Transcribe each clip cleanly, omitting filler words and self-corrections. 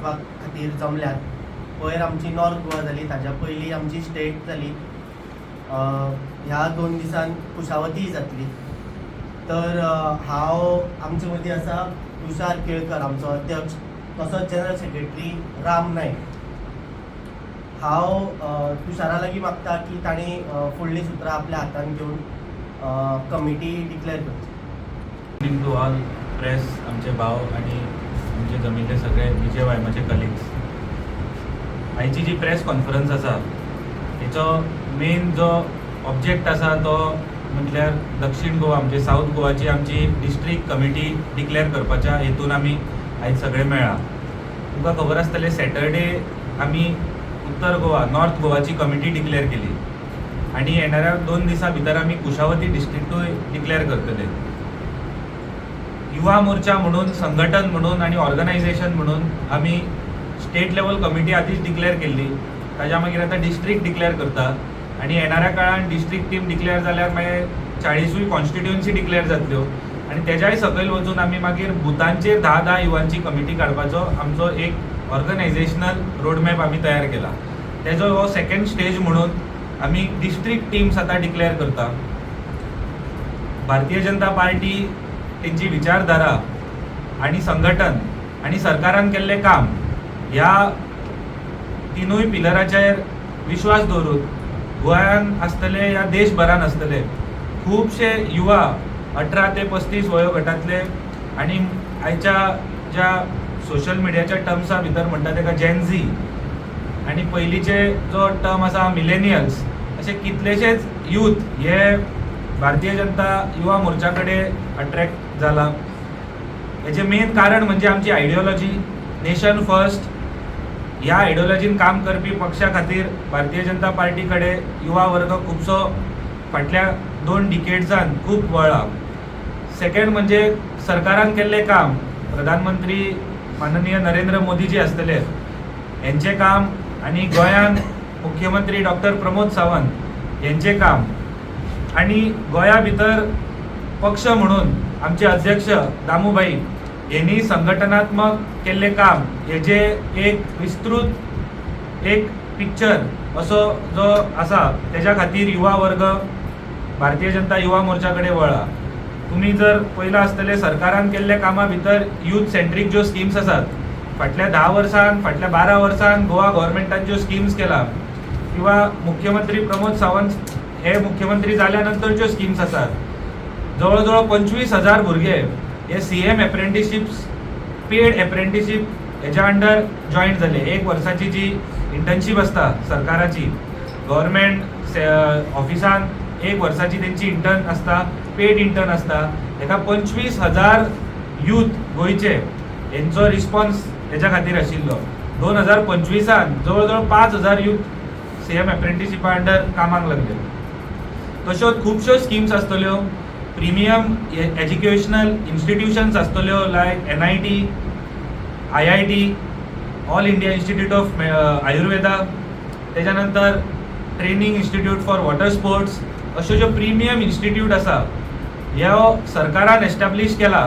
करपाक खातीर जमल्यात. पयर आमची नॉर्थ गोवा जाली, ताज्या पयलीं आमची स्टेट जाली. ह्या 2 दिसान कुशावती जातली. तर हांव आमचे मदीं आसा तुषार केळकर आमचो अध्यक्ष, तसोच जनरल सेक्रेटरी राम नायक. हांव तुषारा लागीं मागता की ताणें फुडलीं सुत्रां आपल्या हातान घेवन कमिटी डिक्लेअर करची. टू ऑल प्रेस, आमचे भाव आणि आमचे जमिल्ले सगळे विजयवायमाचे कलिग्स. आयची जी प्रेस कॉन्फरन्स आसा हेचो मेन जो ऑब्जेक्ट आसा तो म्हटल्यार दक्षिण गोवा म्हणजे साऊथ गोवाची आमची डिस्ट्रिक्ट कमिटी डिक्लेअर करपाच्या हेतून आमी आयज सगळे मेळ्ळा. तुमकां खबर आसतलें सॅटर्डे आमी उत्तर गोवा नॉर्थ गोवाची कमिटी डिक्लेअर केली आणि येणाऱ्या 2 दिसां भितर आमी कुशावती डिस्ट्रिक्टूय डिक्लेअर करतले. युवा मोर्चा म्हणून, संघटन म्हणून आणि ऑर्गनायझेशन म्हणून आमी स्टेट लेवल कमिटी आधीच डिक्लेअर केल्ली. ताज्या मागीर आतां डिस्ट्रिक्ट डिक्लेअर करता आणि येणाऱ्या काळान डिस्ट्रिक्ट टीम डिक्लेअर जाल्यार मागीर 40 कॉन्स्टिट्युएन्सी डिक्लेअर जातल्यो आणि तेज्याय सकयल वचून आमी मागीर बुथांचेर 10 युवांची कमिटी काडपाचो आमचो एक ऑर्गनायझेशनल रोडमॅप आमी तयार केला. तेजो हो सेकंड स्टेज म्हणून आमी डिस्ट्रिक्ट टीम्स आतां डिक्लेअर करता. भारतीय जनता पार्टी तेंची विचारधारा आणि संघटन आणि सरकारान केल्लें काम ह्या तिनूय पिलराचेर विश्वास दवरून गोंयान आसतले या देशभरान आसतले खुबशे युवा 18 ते 35 वयोगटांतले आणि आयच्या ज्या सोशल मिडियाच्या टर्म्सा भितर म्हणटा तेका जेनझी आणि पयलींचे जो टर्म आसा मिलेनियल्स, अशे कितलेशेच यूथ हे भारतीय जनता युवा मोर्चा कडेन अट्रॅक्ट जाला. हेचे मेन कारण म्हणजे आमची आयडियोलॉजी नेशन फर्स्ट. ह्या आयडियोलॉजीन काम करपी पक्षा खातीर भारतीय जनता पार्टी कडेन युवा वर्ग खुबसो फाटल्या 2 डिकेड्सान खूब वळ्ळा. सेकंड म्हणजे सरकारान केल्लें काम, प्रधानमंत्री माननीय नरेंद्र मोदी जी आसतले हेंचें काम आणि गोंयान मुख्यमंत्री डॉक्टर प्रमोद सावंत हेंचें काम आणि गोंया भितर पक्ष म्हणून आमचे अध्यक्ष दामूभाई यांनी संघटनात्मक केल्लें काम हेजे एक विस्तृत एक पिक्चर असो जो आसा तेज्या खातीर युवा वर्ग भारतीय जनता युवा मोर्चा कडेन वळ्ळा. तुमी जर पयला आसतले सरकारान केल्ल्या कामा भितर यूथ सेंट्रीक ज्यो स्किम्स आसात फाटल्या 10 वर्सान, फाटल्या 12 वर्सान गोवा गव्हर्मेंटान ज्यो स्किम्स केला किंवा मुख्यमंत्री प्रमोद सावंत हे मुख्यमंत्री जाल्या नंतर ज्यो स्किम्स आसात जवळ 25,000 भुरगे हे CM एप्रेंटिसशिप्स, पेड एप्रेंटिसशीप हेच्या अंडर जॉईंट झाले. 1 वर्साची जी इंटर्नशीप आसता सरकाराची, गव्हर्मेंट ऑफिसान 1 वर्साची तेंची इंटर्न आसता, पेड इंटर्न आसता. हेका 25,000 यूथ गोंयचे हेंचो रिस्पॉन्स हेच्या खातीर आशिल्लो. 2025 जवळ 5,000 यूथ CM एप्रेंटिसशिपा अंडर कामाक लागले. तश्योच खुबश्यो स्किम्स आसतल्यो, प्रिमियम एज्युकेशनल इन्स्टिट्यूशन्स आसतल्यो लायक NIT, IIT, all India institute of Ayurveda, तेच्या नंतर training institute for water sports, अश्यो ज्यो प्रिमियम इन्स्टिट्यूट आसा ह्यो सरकारान एस्टॅब्लिश केला.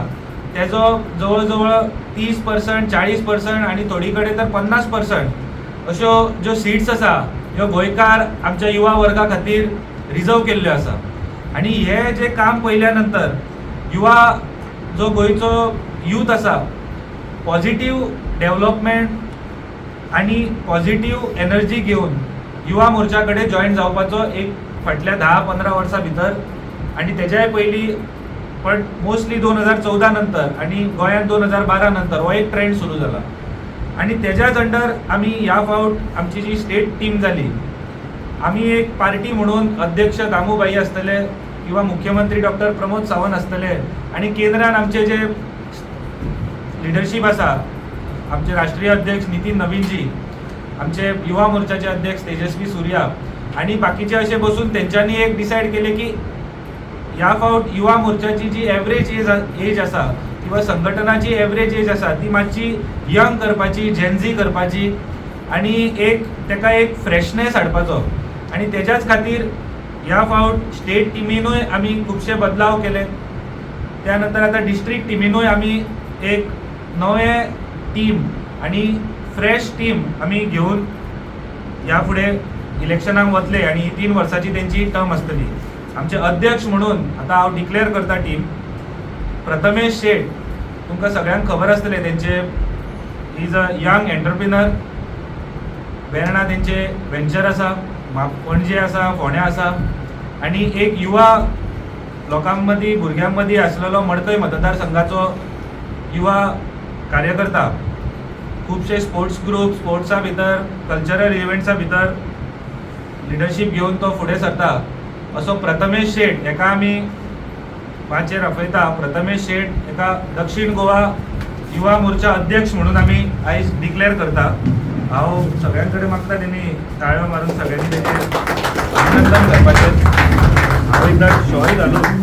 तेजो जवळ 30%, 40% आणि थोडी कडेन तर 50% अश्यो ज्यो सीट्स आसा ह्यो गोंयकार आमच्या युवा वर्गा खातीर रिजर्व केल्ल्यो आसा. आणि हे जे काम पयल्या नंतर युवा जो गोंयचो यूथ आसा पॉझिटिव्ह डेव्हलपमेंट आणि पॉझिटिव्ह एनर्जी घेऊन युवा मोर्चा कडेन जॉईन जावपाचो एक फाटल्या 10-15 वर्सां भितर आणि तेज्याय पयलीं पण मोस्टली 2014 नंतर आणि गोंयांत 2012 नंतर हो एक ट्रेंड सुरू जाला. आणि तेज्याच अंडर आमी ह्या फावट आमची जी स्टेट टीम जाली, आमी एक पार्टी म्हणून अध्यक्ष दामूभाई आसतले किंवा मुख्यमंत्री डॉक्टर प्रमोद सावंत आसतले आणि केंद्रान आमचे जे लिडरशीप आसा, आमचे राष्ट्रीय अध्यक्ष नितीन नवीनजी, आमचे युवा मोर्चाचे अध्यक्ष तेजस्वी सूर्या आणि बाकीचे असे बसून तेंच्यांनी एक डिसाईड केले की ह्या फावट युवा मोर्चाची जी एवरेज एज आसा किंवा संघटनाची एवरेज एज आसा ती मातशी यंग करपाची, जेनझी करपाची आणि एक तेका एक फ्रेशनेस हाडपाचो. आणि तेच्याच खातीर ह्या फावट स्टेट टिमीनूय आमी खुबशे बदलाव केले. त्यानंतर आता डिस्ट्रिक्ट टिमीनूय आमी एक नवे टीम आणि फ्रेश टीम आमी घेऊन ह्या फुडें इलेक्शनाक वतले आनी ही 3 वर्सांची तेंची टर्म आसतली. आमचे अध्यक्ष म्हणून आतां हांव डिक्लेअर करता टीम. प्रथमेश शेट, तुमकां सगळ्यांक खबर आसतलें, तेंचे is a young entrepreneur. Verna तेंचे वेंचर आसा, पणजे आसा, फोंड्या आसा, आनी एक युवा लोकां मदीं भुरग्यां मदीं आसलेलो मडकय मतदारसंघाचो युवा कार्यकर्ता. खुबशे स्पोर्ट्स ग्रुप, स्पोर्ट्सा भितर, कल्चरल इव्हेंट्सा भितर लिडरशीप घेवन तो फुडें सरता. असो प्रथमेश शेट, हेका आमी माचेर आपयता. प्रथमेश शेट हेका दक्षिण गोवा युवा मोर्चा अध्यक्ष म्हणून आमी आयज डिक्लेअर करता. हांव सगळ्यां कडेन मागता तेणी ताळयो मारून सगळ्यांनी तेचेर अभिनंदन करपाचें. हांव एकदां शॉय घालून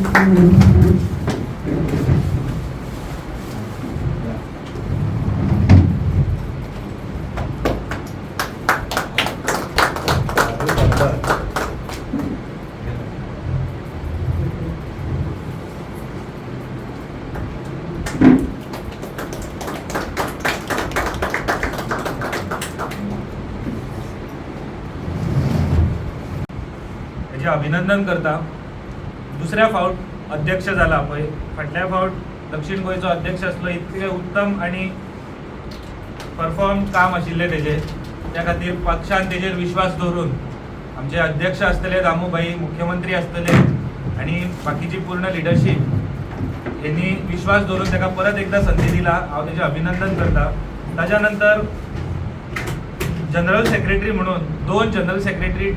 अभिनंदन करता. दुसऱ्या फावट अध्यक्ष जाला पळय, फाटल्या फावट दक्षिण गोंयचो अध्यक्ष आसलो. इतके उत्तम आनी परफॉर्म काम आशिल्लें तेजें, त्या खातीर पक्षान तेजेर विश्वास दवरून आमचे अध्यक्ष आसतले दामूभाई, मुख्यमंत्री आसतले आनी बाकीची पूर्ण लिडरशीप हेणी विश्वास दवरून ताका परत एकदा संदी दिला. हांव तेजें अभिनंदन करता. ताज्या नंतर जनरल सेक्रेटरी म्हणून 2 जनरल सेक्रेटरी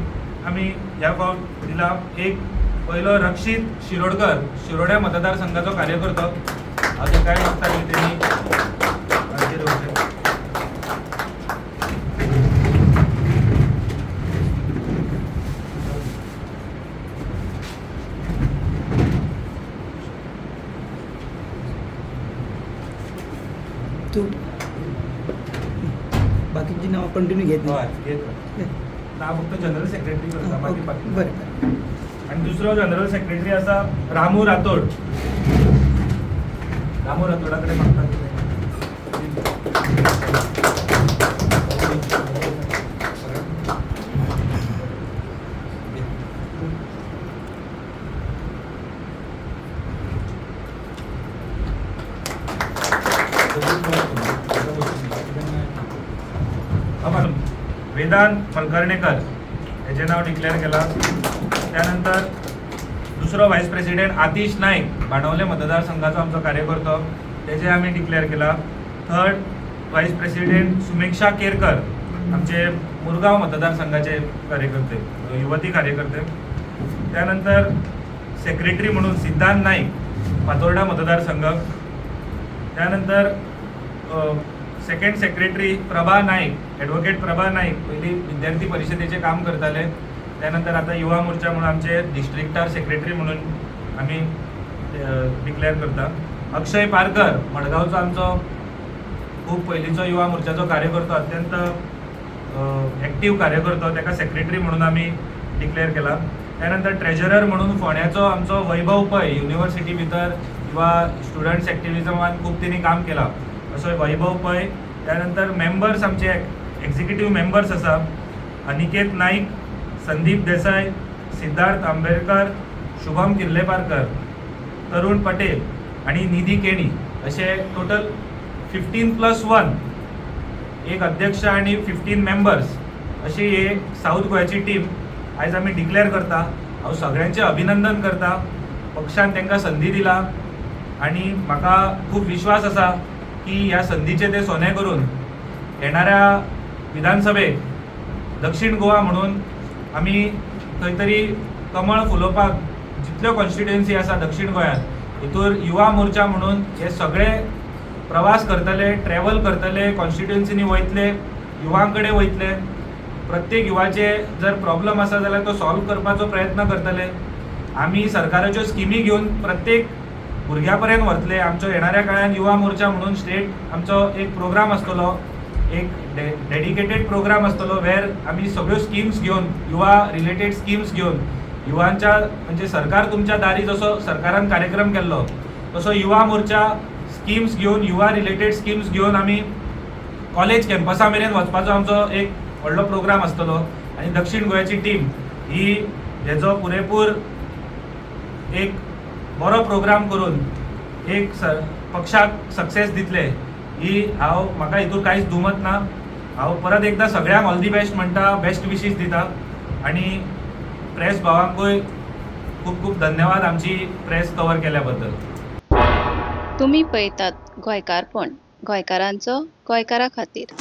आमी ह्या फावट दिला. एक पयलो रक्षित शिरोडकर, शिरोड्या मतदारसंघाचो कार्यकर्तो. हांव ताकाय मागता की तेणी हाजेर वचचें. तू बाकीची नावं कंटिन्यू घेत नाही. हय, घेत ना, फक्त जनरल सेक्रेटरी करता बाकी बाकी. बरें. आणि दुसरो जनरल सेक्रेटरी आसा रामू रातोड. रामू रातोडा कडेन मागता वेदांत फलकर्णेकर हेचें नाव डिक्लेअर केला. त्यानंतर दुसरो व्हायस प्रेसिडेंट आतिश नाईक, बाणवले मतदारसंघाचो आमचो कार्यकर्तो, तेजे आमी डिक्लेअर केला. थर्ड व्हायस प्रेसिडेंट सुमेक्षा केरकर, आमचे मुरगांव मतदारसंघाचे कार्यकर्ते, युवती कार्यकर्ते. त्यानंतर सेक्रेटरी म्हणून सिद्धांत नाईक, फातोर्डा मतदारसंघ. त्यानंतर सेकंड सेक्रेटरी प्रभा नाईक, ॲडव्होकेट प्रभा नाईक, पयलीं विद्यार्थी परिशदेचे काम करताले. त्यानंतर आता युवा मोर्चा म्हणून आमचे डिस्ट्रिक्टार सेक्रेटरी म्हणून आमी डिक्लेअर करता. अक्षय पारकर, मडगांवचो आमचो खूब पयलींचो युवा मोर्चाचो कार्यकर्तो, अत्यंत एक्टीव कार्यकर्तो, ताका सेक्रेटरी म्हणून आमी डिक्लेअर केला. त्यानंतर ट्रेजरर म्हणून फोंड्याचो आमचो वैभव पै, युनिव्हर्सिटी भितर किंवा स्टुडंट्स एक्टिविजमात खूब तेणी काम केलां, असो वैभव पै. त्यानंतर मेंबर्स आमचे एक्झिक्युटिव्ह मेंबर्स आसा अनिकेत नाईक, संदीप देसाई, सिद्धार्थ आंबेडकर, शुभम किर्लेपारकर, तरुण पटेल आणि निधी केणी, असे टोटल 15+1 एक अध्यक्ष आणि 15 मेंबर्स अशी एक साऊथ गोव्याची टीम आयज आमी डिक्लेअर करता. हांव सगळ्यांचे अभिनंदन करता. पक्षान तांकां संदी दिला आणि म्हाका खूब विश्वास आसा की ह्या संदीचे ते सोने करून येणाऱ्या विधानसभेक दक्षिण गोवा म्हणून आमी खंय तरी कमळ फुलोवपाक जितल्यो कॉन्स्टिट्युएन्सी आसा दक्षिण गोंयांत, हितूर युवा मोर्चा म्हणून हे सगळे प्रवास करतले, ट्रॅव्हल करतले, कॉन्स्टिट्युएन्सीनी वयतले, युवां कडेन वयतले. प्रत्येक युवाचे जर प्रॉब्लम आसा जाल्यार तो सॉल्व करपाचो प्रयत्न करतले. आमी सरकाराच्यो स्किमी घेवन प्रत्येक भुरग्या पर्यंत व्हरतले. आमचो येणाऱ्या काळात युवा मोर्चा म्हणून स्टेट आमचो एक प्रोग्राम आसतलो, एक डेडिकेटेड प्रोग्राम आसतलो, वेर आमी सगळ्यो स्किम्स घेवन, युवा रिलेटेड स्किम्स घेवन, युवांच्या म्हणजे सरकार तुमच्या दारी जसो सरकारान कार्यक्रम केल्लो तसो युवा मोर्चा स्किम्स घेवन, युवा रिलेटेड स्किम्स घेवन आमी कॉलेज कॅम्पसा मेरेन वचपाचो आमचो एक व्हडलो प्रोग्राम आसतलो आनी दक्षिण गोंयची टीम ही हेजो पुरेपूर एक बरो प्रोग्राम करून एक पक्षाक सक्सेस दितले ही म्हाका हितून कांयच दुमत ना. हांव परत एकदा सगळ्यांक ऑल दी बेस्ट म्हणटा, बेस्ट विशीस दिता आनी प्रेस भावांकूय खूब खूब धन्यवाद आमची प्रेस कवर केल्या बद्दल. तुम्ही पळयतात गोंयकारपण, गोंयकारांचो गोंयकारा खातीर.